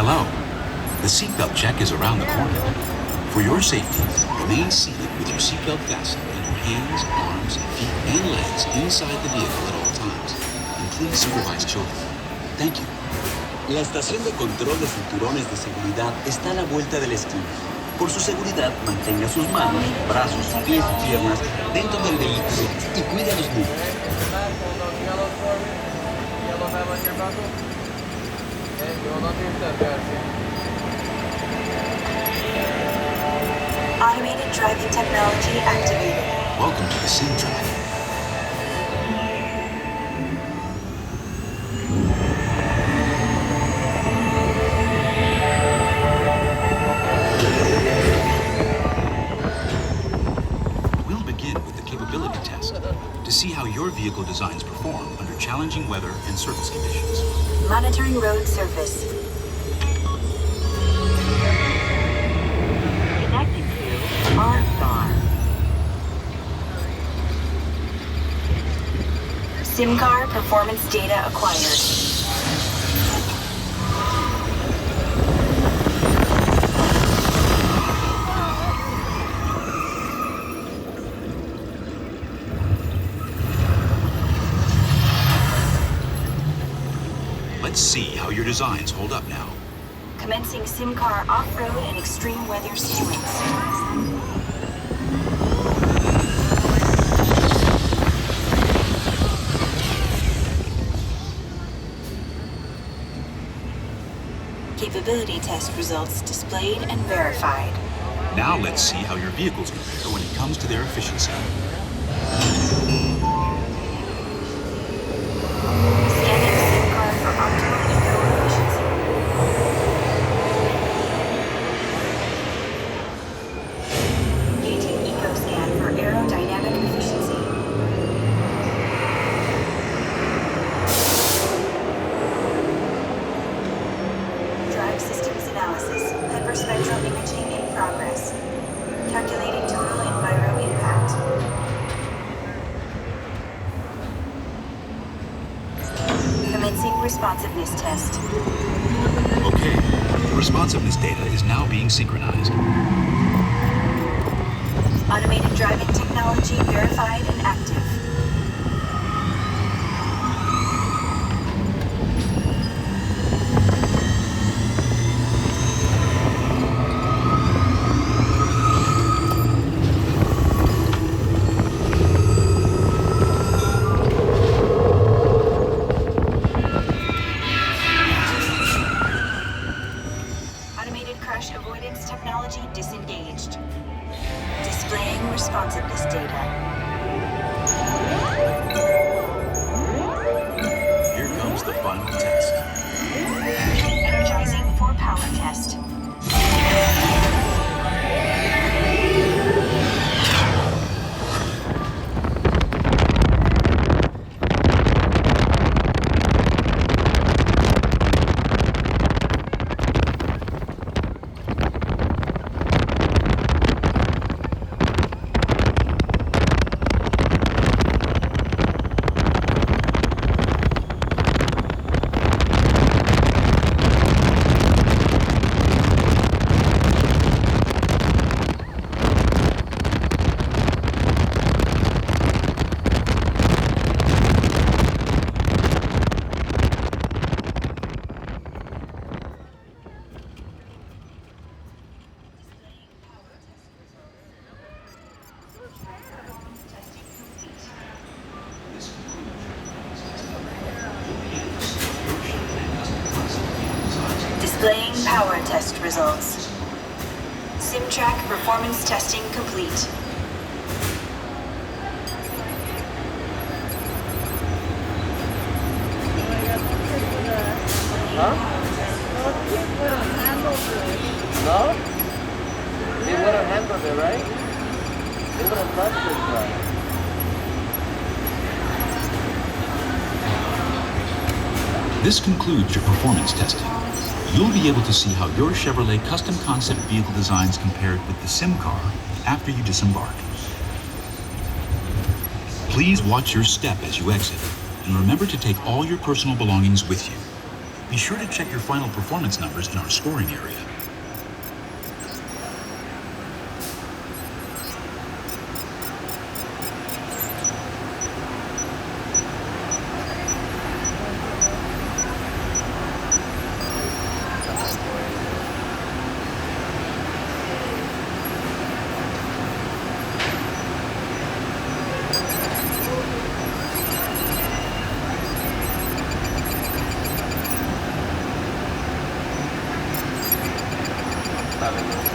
Hello. The seatbelt check is around the corner. For your safety, remain seated with your seatbelt fastened and your hands, arms, feet, and legs inside the vehicle at all times. And please supervise children. Thank you. La estación de control de cinturones de seguridad está a la vuelta de la esquina. Por su seguridad, mantenga sus manos, brazos, pies y piernas dentro del vehículo y cuide a los niños. Automated driving technology activated. Welcome to the sim track. We'll begin with the capability test to see how your vehicle designs perform under challenging weather and surface conditions. Monitoring road surface. Connecting to R-Star. SIM car performance data acquired. Let's see how your designs hold up now. Commencing SIM car off-road and extreme weather sequence. Capability test results displayed and verified. Now let's see how your vehicles compare when it comes to their efficiency. Scanning SIM car for optimal eco-efficiency. Gauging eco-scan for aerodynamic efficiency. Drive systems analysis. Hyperspectral imaging in progress. Calculating total enviro impact. Commencing responsiveness test. Okay, the responsiveness data is now being synchronized. Automated driving technology verified and active. Automated crash avoidance technology disengaged. Displaying responsiveness data. Here comes the final test. Energizing for power test. Displaying power test results. SimTrack performance testing complete. Huh? No? They would have handled it, right? They would have left this right. This concludes your performance testing. You'll be able to see how your Chevrolet custom concept vehicle designs compared with the sim car after you disembark. Please watch your step as you exit, and remember to take all your personal belongings with you. Be sure to check your final performance numbers in our scoring area. Sabe?